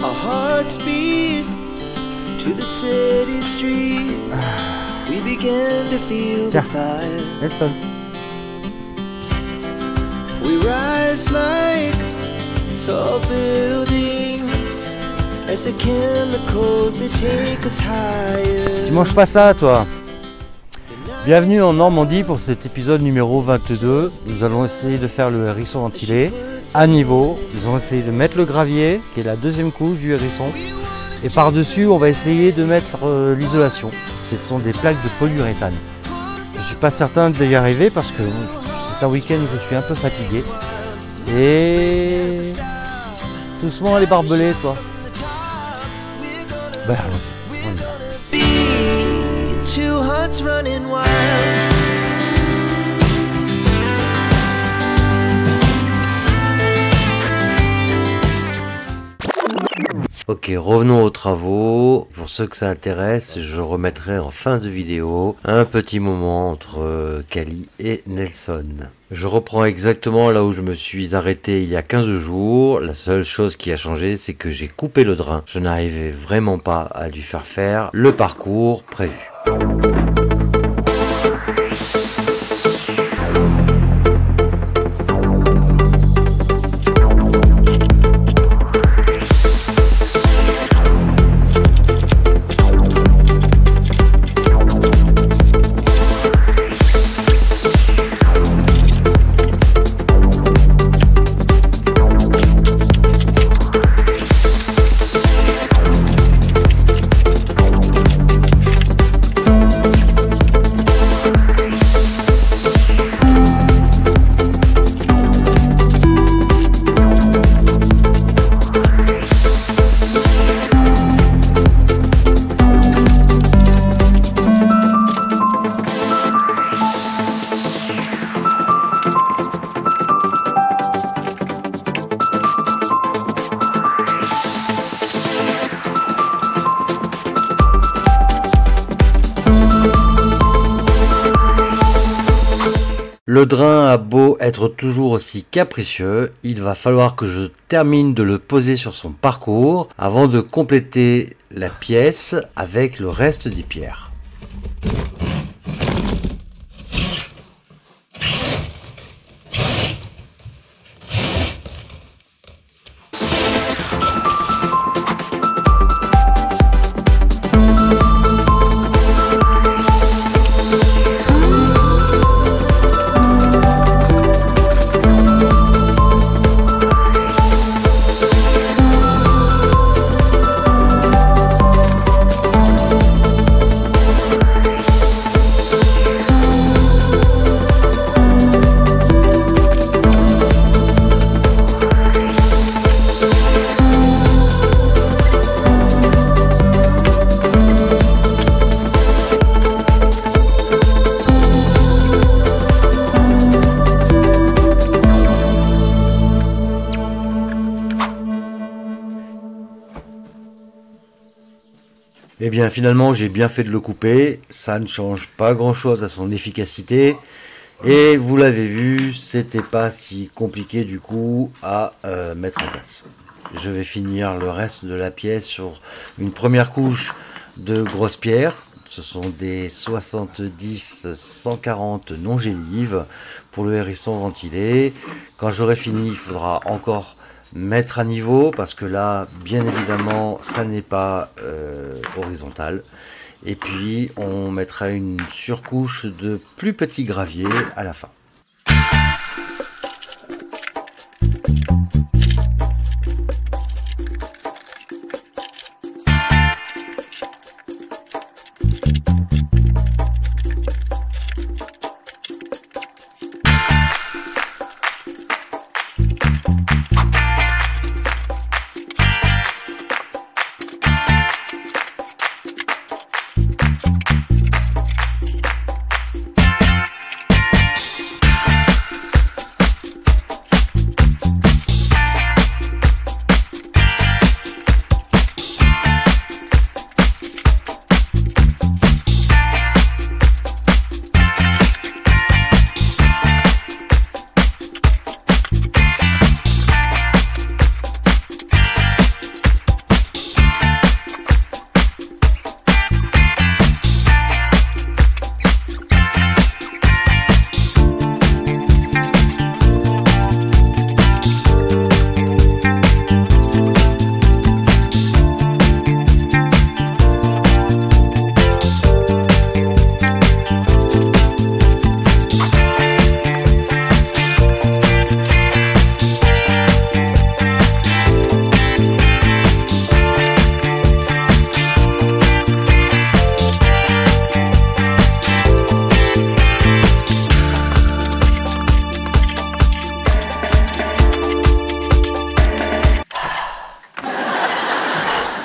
Our hearts beat to the city streets. We began to feel the fire. Nelson. We rise like tall buildings as the chemicals they take us higher. Tu manges pas ça, toi? Bienvenue en Normandie pour cet épisode numéro 22. Nous allons essayer de faire le hérisson ventilé à niveau. Nous allons essayer de mettre le gravier, qui est la deuxième couche du hérisson. Et par-dessus, on va essayer de mettre l'isolation. Ce sont des plaques de polyuréthane. Je ne suis pas certain d'y arriver parce que c'est un week-end où je suis un peu fatigué. Et doucement les barbelés, toi. Ben allons-y, on y va. Two hearts running wild. Ok, revenons aux travaux. Pour ceux que ça intéresse, je remettrai en fin de vidéo un petit moment entre Kali et Nelson. Je reprends exactement là où je me suis arrêté il y a 15 jours. La seule chose qui a changé, c'est que j'ai coupé le drain. Je n'arrivais vraiment pas à lui faire le parcours prévu. Le drain a beau être toujours aussi capricieux, il va falloir que je termine de le poser sur son parcours avant de compléter la pièce avec le reste des pierres. Eh bien finalement j'ai bien fait de le couper, ça ne change pas grand chose à son efficacité et vous l'avez vu, c'était pas si compliqué du coup à mettre en place. Je vais finir le reste de la pièce sur une première couche de grosses pierres, ce sont des 70-140 non gélives pour le hérisson ventilé. Quand j'aurai fini il faudra encore mettre à niveau parce que là bien évidemment ça n'est pas horizontal et puis on mettra une surcouche de plus petits graviers à la fin.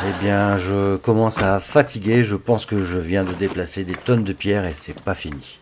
Eh bien, je commence à fatiguer. Je pense que je viens de déplacer des tonnes de pierres et c'est pas fini.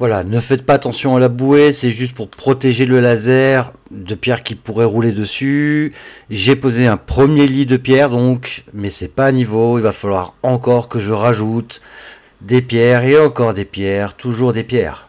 Voilà, ne faites pas attention à la bouée, c'est juste pour protéger le laser de pierres qui pourraient rouler dessus. J'ai posé un premier lit de pierres donc, mais c'est pas à niveau, il va falloir encore que je rajoute des pierres et encore des pierres, toujours des pierres.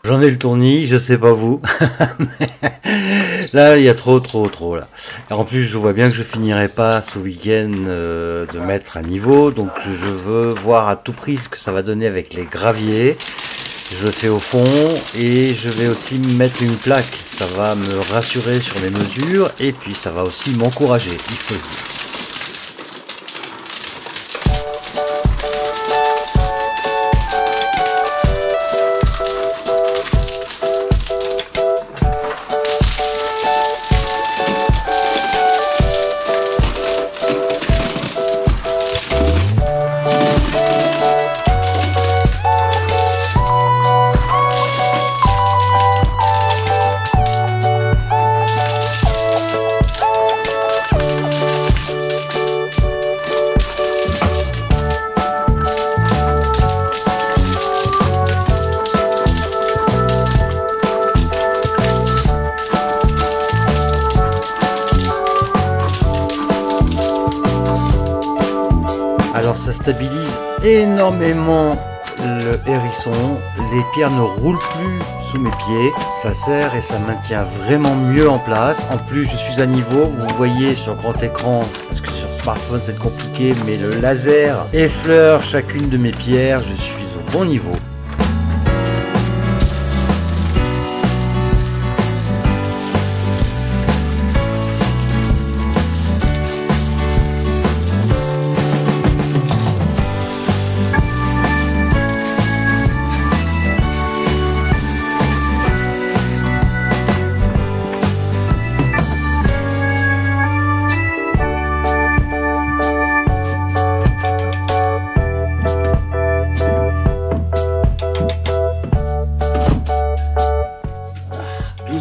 J'en ai le tournis, je sais pas vous. Là, il y a trop là. Et en plus, je vois bien que je finirai pas ce week-end de mettre à niveau. Donc, je veux voir à tout prix ce que ça va donner avec les graviers. Je le fais au fond et je vais aussi mettre une plaque. Ça va me rassurer sur les mesures et puis ça va aussi m'encourager, il faut le dire. Alors ça stabilise énormément le hérisson, les pierres ne roulent plus sous mes pieds, ça serre et ça maintient vraiment mieux en place. En plus je suis à niveau, vous voyez sur grand écran, parce que sur smartphone c'est compliqué, mais le laser effleure chacune de mes pierres, je suis au bon niveau.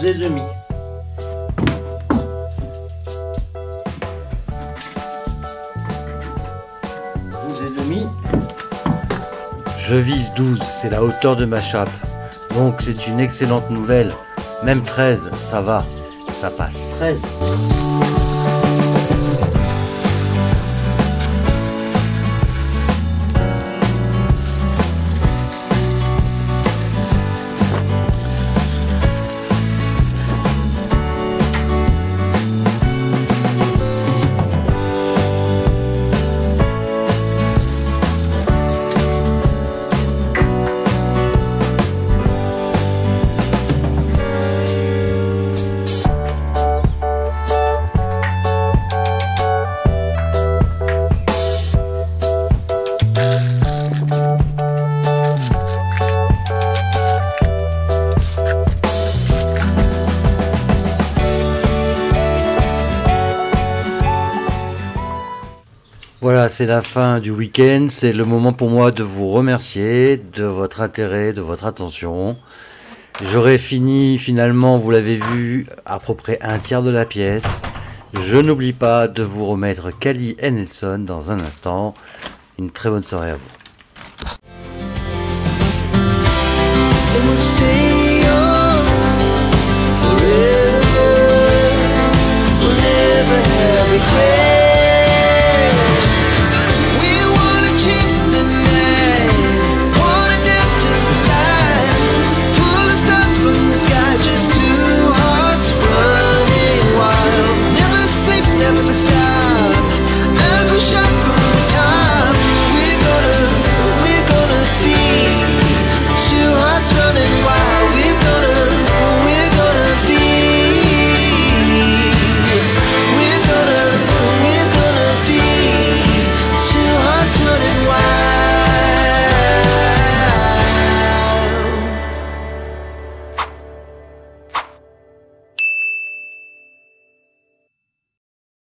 Et demi. Je vise 12, c'est la hauteur de ma chape. Donc c'est une excellente nouvelle. Même 13, ça va, ça passe. 13. Voilà, c'est la fin du week-end, c'est le moment pour moi de vous remercier de votre intérêt, de votre attention. J'aurai fini finalement, vous l'avez vu, à peu près un tiers de la pièce. Je n'oublie pas de vous remettre Kali et Nelson dans un instant. Une très bonne soirée à vous. And we'll stay on forever. We'll never have regret.